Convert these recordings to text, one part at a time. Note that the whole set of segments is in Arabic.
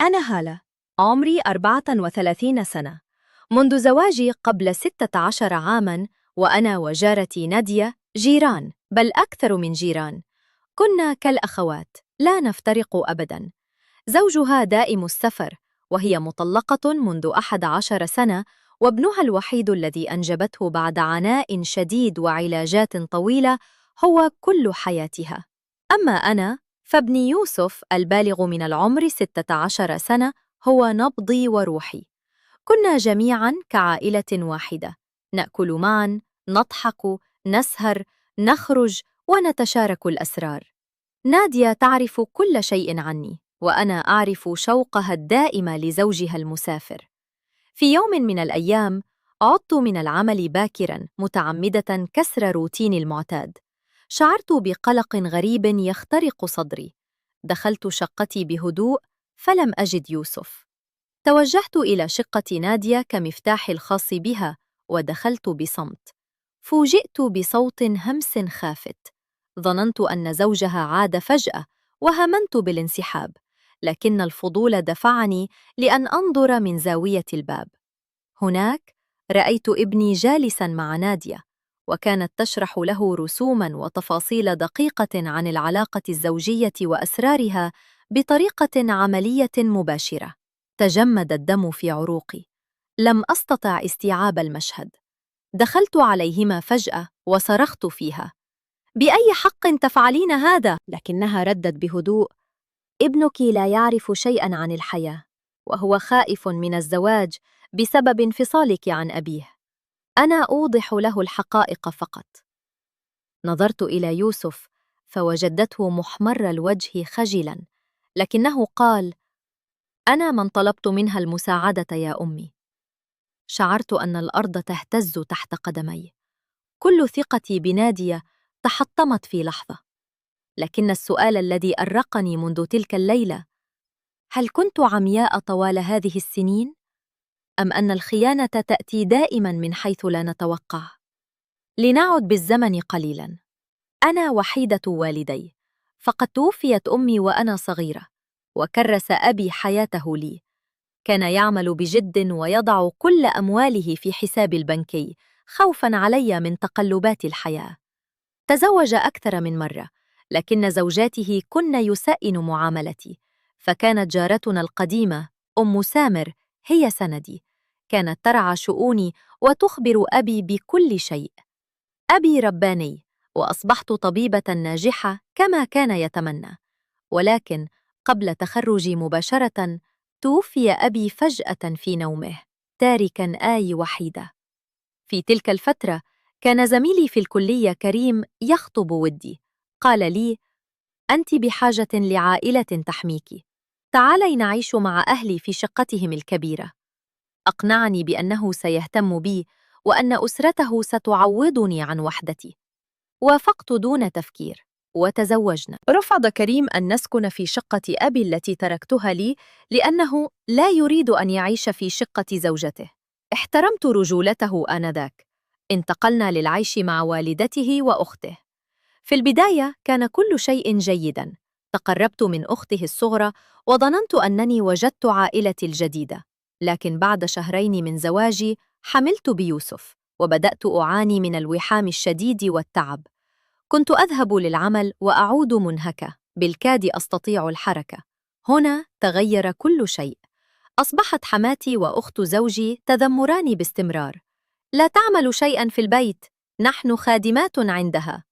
أنا هالة، عمري 34 سنة. منذ زواجي قبل 16 عاماً، وأنا وجارتي نادية جيران، بل أكثر من جيران. كنا كالأخوات، لا نفترق أبداً. زوجها دائم السفر، وهي مطلقة منذ 11 سنة، وابنها الوحيد الذي أنجبته بعد عناء شديد وعلاجات طويلة هو كل حياتها. أما أنا فابني يوسف البالغ من العمر 16 سنة هو نبضي وروحي. كنا جميعاً كعائلة واحدة، نأكل معاً، نضحك، نسهر، نخرج ونتشارك الأسرار. نادية تعرف كل شيء عني، وأنا أعرف شوقها الدائم لزوجها المسافر. في يوم من الأيام، عدت من العمل باكراً متعمدة كسر روتيني المعتاد. شعرت بقلق غريب يخترق صدري. دخلت شقتي بهدوء، فلم أجد يوسف. توجهت إلى شقة نادية كمفتاح الخاص بها، ودخلت بصمت. فوجئت بصوت همس خافت. ظننت أن زوجها عاد فجأة، وهمنت بالانسحاب، لكن الفضول دفعني لأن أنظر من زاوية الباب. هناك رأيت ابني جالساً مع نادية، وكانت تشرح له رسوماً وتفاصيل دقيقة عن العلاقة الزوجية وأسرارها بطريقة عملية مباشرة. تجمد الدم في عروقي. لم أستطع استيعاب المشهد. دخلت عليهما فجأة وصرخت فيها: بأي حق تفعلين هذا؟ لكنها ردت بهدوء: ابنك لا يعرف شيئاً عن الحياة، وهو خائف من الزواج بسبب انفصالك عن أبيه. أنا أوضح له الحقائق فقط. نظرت إلى يوسف فوجدته محمر الوجه خجلاً، لكنه قال: أنا من طلبت منها المساعدة يا أمي. شعرت أن الأرض تهتز تحت قدمي. كل ثقتي بنادية تحطمت في لحظة. لكن السؤال الذي أرقني منذ تلك الليلة: هل كنت عمياء طوال هذه السنين؟ أم أن الخيانة تأتي دائماً من حيث لا نتوقع؟ لنعد بالزمن قليلاً. أنا وحيدة والدي، فقد توفيت أمي وأنا صغيرة، وكرس أبي حياته لي. كان يعمل بجد ويضع كل أمواله في حسابي البنكي، خوفاً علي من تقلبات الحياة. تزوج أكثر من مرة، لكن زوجاته كن يسائن معاملتي. فكانت جارتنا القديمة أم سامر هي سندي. كانت ترعى شؤوني وتخبر أبي بكل شيء. أبي رباني، وأصبحت طبيبة ناجحة كما كان يتمنى. ولكن قبل تخرجي مباشرة، توفي أبي فجأة في نومه، تاركاً آي وحيدة. في تلك الفترة كان زميلي في الكلية كريم يخطب ودي. قال لي: أنت بحاجة لعائلة تحميك، تعالي نعيش مع أهلي في شقتهم الكبيرة. أقنعني بأنه سيهتم بي، وأن أسرته ستعوضني عن وحدتي. وافقت دون تفكير، وتزوجنا. رفض كريم أن نسكن في شقة أبي التي تركتها لي، لأنه لا يريد أن يعيش في شقة زوجته. احترمت رجولته آنذاك. انتقلنا للعيش مع والدته وأخته. في البداية كان كل شيء جيداً. تقربت من أخته الصغرى، وظننت أنني وجدت عائلتي الجديدة. لكن بعد شهرين من زواجي حملت بيوسف، وبدأت أعاني من الوحام الشديد والتعب. كنت أذهب للعمل وأعود منهكة، بالكاد أستطيع الحركة. هنا تغير كل شيء. أصبحت حماتي وأخت زوجي تذمران باستمرار: لا تعمل شيئاً في البيت، نحن خادمات عندها.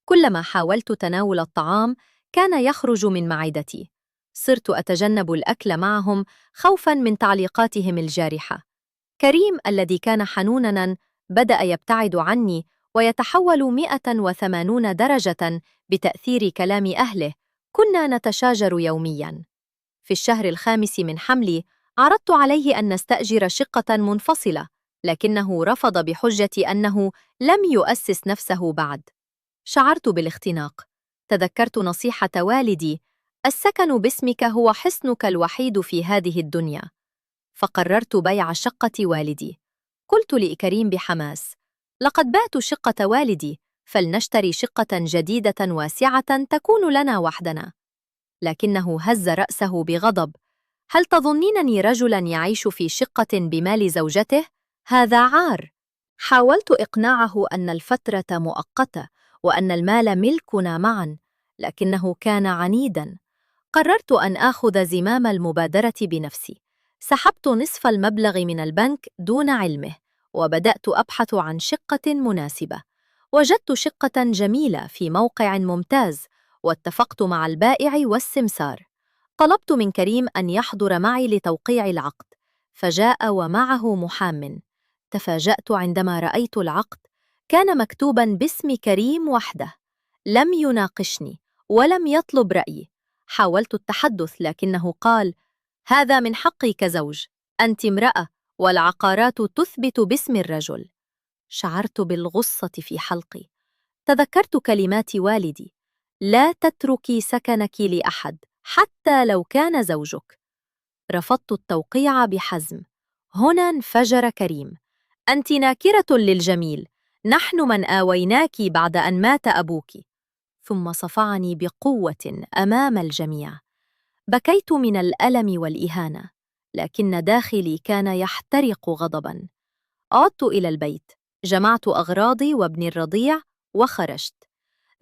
كلما حاولت تناول الطعام كان يخرج من معدتي. صرت أتجنب الأكل معهم خوفاً من تعليقاتهم الجارحة. كريم الذي كان حنوناً بدأ يبتعد عني ويتحول 180 درجة بتأثير كلام أهله. كنا نتشاجر يومياً. في الشهر الخامس من حملي عرضت عليه أن نستأجر شقة منفصلة، لكنه رفض بحجة أنه لم يؤسس نفسه بعد. شعرت بالاختناق. تذكرت نصيحة والدي: السكن باسمك هو حصنك الوحيد في هذه الدنيا. فقررت بيع شقة والدي. قلت لكريم بحماس: لقد بعت شقة والدي، فلنشتري شقة جديدة واسعة تكون لنا وحدنا. لكنه هز رأسه بغضب: هل تظنينني رجلاً يعيش في شقة بمال زوجته؟ هذا عار. حاولت إقناعه أن الفترة مؤقتة وأن المال ملكنا معاً، لكنه كان عنيداً. قررت أن آخذ زمام المبادرة بنفسي. سحبت نصف المبلغ من البنك دون علمه، وبدأت أبحث عن شقة مناسبة. وجدت شقة جميلة في موقع ممتاز، واتفقت مع البائع والسمسار. طلبت من كريم أن يحضر معي لتوقيع العقد، فجاء ومعه محامٍ. تفاجأت عندما رأيت العقد، كان مكتوباً باسم كريم وحده. لم يناقشني ولم يطلب رأيي. حاولت التحدث لكنه قال: هذا من حقي كزوج، أنت امرأة والعقارات تثبت باسم الرجل. شعرت بالغصة في حلقي. تذكرت كلمات والدي: لا تتركي سكنك لأحد حتى لو كان زوجك. رفضت التوقيع بحزم. هنا انفجر كريم: أنت ناكرة للجميل، نحن من آويناك بعد أن مات أبوك. ثم صفعني بقوة أمام الجميع. بكيت من الألم والإهانة، لكن داخلي كان يحترق غضباً. عدت إلى البيت، جمعت أغراضي وابني الرضيع وخرجت.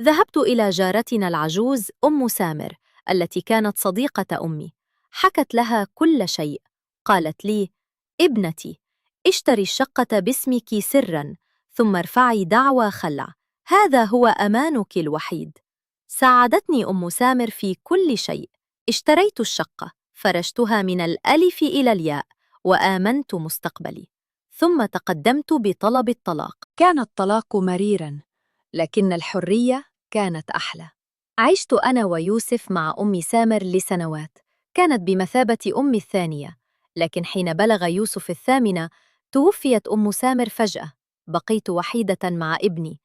ذهبت إلى جارتنا العجوز أم سامر التي كانت صديقة أمي. حكت لها كل شيء. قالت لي: ابنتي، اشتري الشقة باسمك سراً، ثم ارفعي دعوى خلع، هذا هو أمانك الوحيد. ساعدتني أم سامر في كل شيء. اشتريت الشقة، فرشتها من الألف إلى الياء، وآمنت مستقبلي. ثم تقدمت بطلب الطلاق. كان الطلاق مريراً، لكن الحرية كانت أحلى. عشت أنا ويوسف مع أم سامر لسنوات، كانت بمثابة أمي الثانية. لكن حين بلغ يوسف 8، توفيت أم سامر فجأة. بقيت وحيدة مع ابني،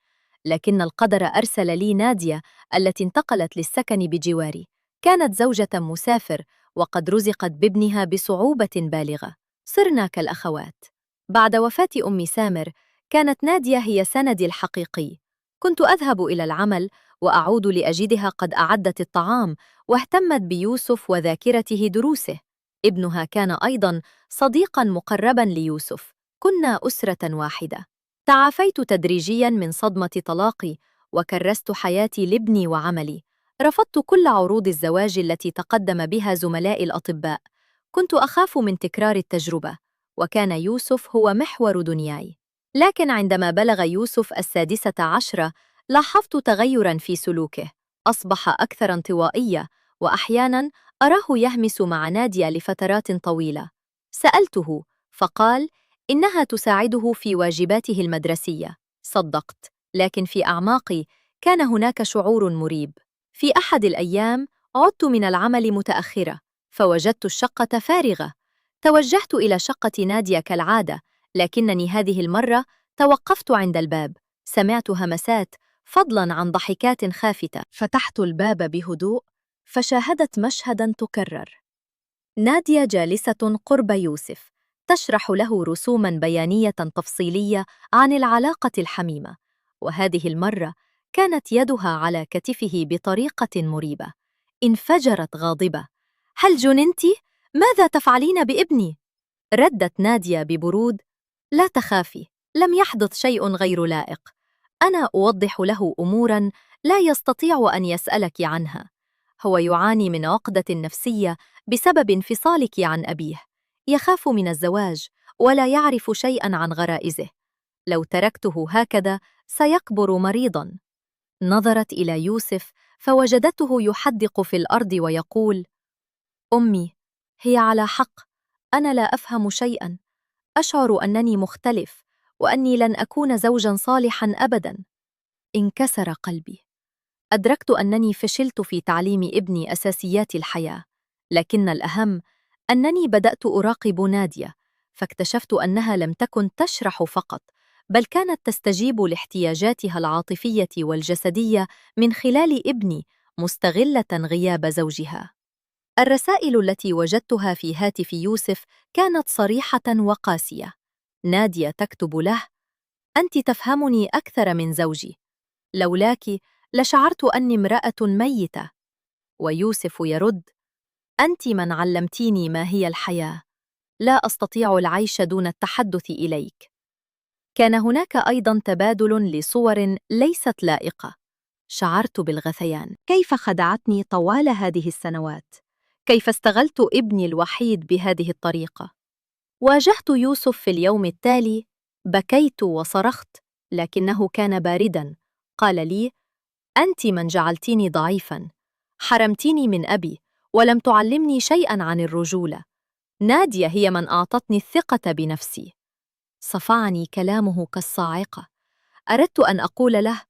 لكن القدر أرسل لي نادية التي انتقلت للسكن بجواري. كانت زوجة مسافر، وقد رزقت بابنها بصعوبة بالغة. صرنا كالأخوات. بعد وفاة أم سامر، كانت نادية هي سندي الحقيقي. كنت أذهب إلى العمل وأعود لأجدها قد أعدت الطعام، واهتمت بيوسف وذاكرته دروسه. ابنها كان أيضاً صديقاً مقرباً ليوسف. كنا أسرة واحدة. تعافيت تدريجياً من صدمة طلاقي، وكرست حياتي لابني وعملي. رفضت كل عروض الزواج التي تقدم بها زملائي الأطباء. كنت أخاف من تكرار التجربة، وكان يوسف هو محور دنياي. لكن عندما بلغ يوسف 16، لاحظت تغيراً في سلوكه. أصبح أكثر انطوائية، وأحياناً أراه يهمس مع نادية لفترات طويلة. سألته، فقال إنها تساعده في واجباته المدرسية. صدقت، لكن في أعماقي كان هناك شعور مريب. في أحد الأيام عدت من العمل متأخرة، فوجدت الشقة فارغة. توجهت إلى شقة نادية كالعادة، لكنني هذه المرة توقفت عند الباب. سمعت همسات، فضلاً عن ضحكات خافتة. فتحت الباب بهدوء، فشاهدت مشهداً تكرر. نادية جالسة قرب يوسف، تشرح له رسوماً بيانية تفصيلية عن العلاقة الحميمة. وهذه المرة كانت يدها على كتفه بطريقة مريبة. انفجرت غاضبة: هل جننتِ؟ ماذا تفعلين بابني؟ ردت نادية ببرود: لا تخافي، لم يحدث شيء غير لائق. أنا أوضح له أموراً لا يستطيع أن يسألك عنها. هو يعاني من عقدة نفسية بسبب انفصالك عن أبيه. يخاف من الزواج ولا يعرف شيئاً عن غرائزه. لو تركته هكذا سيكبر مريضاً. نظرت إلى يوسف فوجدته يحدق في الأرض ويقول: أمي، هي على حق. أنا لا أفهم شيئاً. أشعر أنني مختلف، وأني لن أكون زوجاً صالحاً أبداً. انكسر قلبي. أدركت أنني فشلت في تعليم ابني أساسيات الحياة، لكن الأهم أنني بدأت أراقب نادية، فاكتشفت أنها لم تكن تشرح فقط، بل كانت تستجيب لاحتياجاتها العاطفية والجسدية من خلال ابني، مستغلة غياب زوجها. الرسائل التي وجدتها في هاتف يوسف كانت صريحة وقاسية. نادية تكتب له: أنت تفهمني أكثر من زوجي، لولاك لشعرت أني امرأة ميتة. ويوسف يرد: أنت من علمتيني ما هي الحياة. لا أستطيع العيش دون التحدث إليك. كان هناك أيضاً تبادل لصور ليست لائقة. شعرت بالغثيان. كيف خدعتني طوال هذه السنوات؟ كيف استغلت ابني الوحيد بهذه الطريقة؟ واجهت يوسف في اليوم التالي. بكيت وصرخت، لكنه كان بارداً. قال لي: أنت من جعلتيني ضعيفاً. حرمتيني من أبي، ولم تعلمني شيئاً عن الرجولة. نادية هي من أعطتني الثقة بنفسي. صفعني كلامه كالصاعقة. أردت أن أقول له: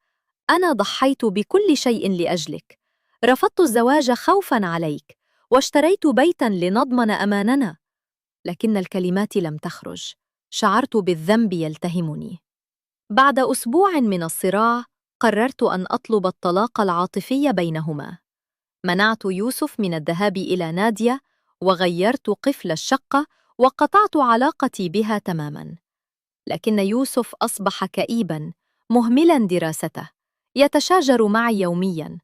أنا ضحيت بكل شيء لأجلك. رفضت الزواج خوفاً عليك، واشتريت بيتاً لنضمن أماننا. لكن الكلمات لم تخرج. شعرت بالذنب يلتهمني. بعد أسبوع من الصراع، قررت أن أطلب الطلاق العاطفي بينهما. منعت يوسف من الذهاب إلى نادية، وغيرت قفل الشقة، وقطعت علاقتي بها تماماً. لكن يوسف أصبح كئيباً، مهملاً دراسته، يتشاجر معي يومياً.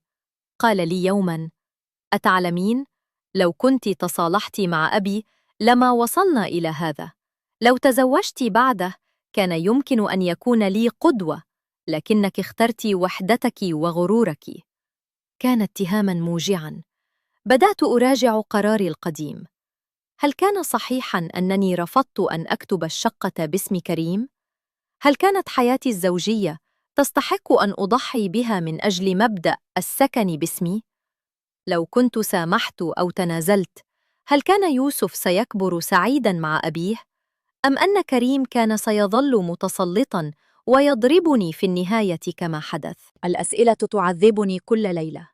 قال لي يوماً: أتعلمين، لو كنت تصالحت مع أبي لما وصلنا إلى هذا. لو تزوجت بعده كان يمكن أن يكون لي قدوة، لكنك اخترت وحدتك وغرورك. كان اتهاماً موجعاً. بدأت أراجع قراري القديم. هل كان صحيحاً أنني رفضت أن أكتب الشقة باسم كريم؟ هل كانت حياتي الزوجية تستحق أن أضحي بها من أجل مبدأ السكن باسمي؟ لو كنت سامحت أو تنازلت، هل كان يوسف سيكبر سعيداً مع أبيه؟ أم أن كريم كان سيظل متسلطاً ويضربني في النهاية كما حدث؟ الأسئلة تعذبني كل ليلة.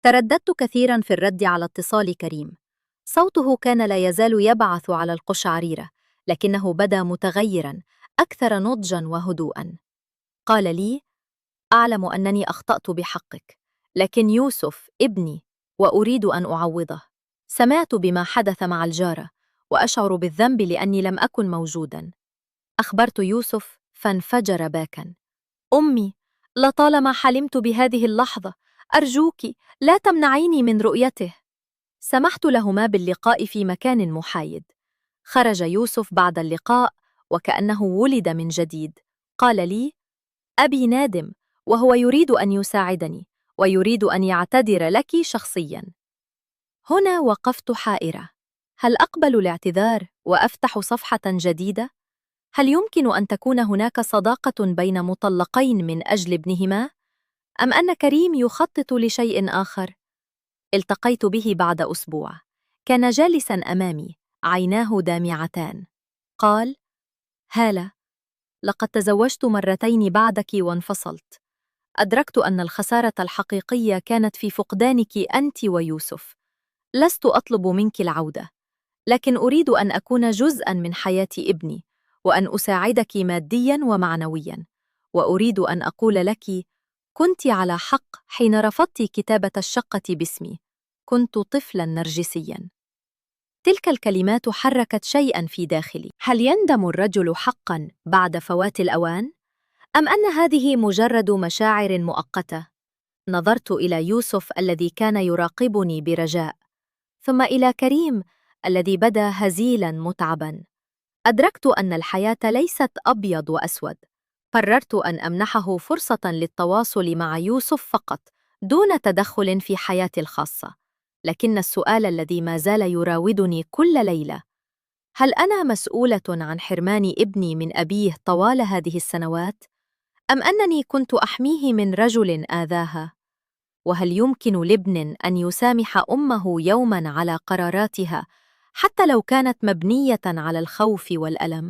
ترددت كثيراً في الرد على اتصال كريم. صوته كان لا يزال يبعث على القشعريرة، لكنه بدا متغيراً، أكثر نضجاً وهدوءاً. قال لي: أعلم أنني أخطأت بحقك، لكن يوسف ابني، وأريد أن أعوضه. سمعت بما حدث مع الجارة، وأشعر بالذنب لأني لم أكن موجوداً. أخبرت يوسف، فانفجر باكاً: أمي، لطالما حلمت بهذه اللحظة. أرجوك، لا تمنعيني من رؤيته. سمحت لهما باللقاء في مكان محايد. خرج يوسف بعد اللقاء وكأنه ولد من جديد. قال لي: أبي نادم، وهو يريد أن يساعدني، ويريد أن يعتذر لك شخصياً. هنا وقفت حائرة. هل أقبل الاعتذار وأفتح صفحة جديدة؟ هل يمكن أن تكون هناك صداقة بين مطلقين من أجل ابنهما؟ أم أن كريم يخطط لشيء آخر؟ التقيت به بعد أسبوع. كان جالساً أمامي، عيناه دامعتان. قال: هالة، لقد تزوجت مرتين بعدك وانفصلت. أدركت أن الخسارة الحقيقية كانت في فقدانك أنت ويوسف. لست أطلب منك العودة، لكن أريد أن أكون جزءاً من حياة ابني، وأن أساعدك مادياً ومعنوياً. وأريد أن أقول لك: كنت على حق حين رفضت كتابة الشقة باسمي. كنت طفلاً نرجسياً. تلك الكلمات حركت شيئاً في داخلي. هل يندم الرجل حقاً بعد فوات الأوان؟ أم أن هذه مجرد مشاعر مؤقتة؟ نظرت إلى يوسف الذي كان يراقبني برجاء، ثم إلى كريم الذي بدا هزيلاً متعباً. أدركت أن الحياة ليست أبيض وأسود. قررت أن أمنحه فرصة للتواصل مع يوسف فقط، دون تدخل في حياتي الخاصة. لكن السؤال الذي ما زال يراودني كل ليلة: هل أنا مسؤولة عن حرمان ابني من أبيه طوال هذه السنوات؟ أم أنني كنت أحميه من رجل آذاها؟ وهل يمكن لابن أن يسامح أمه يوماً على قراراتها، حتى لو كانت مبنية على الخوف والألم؟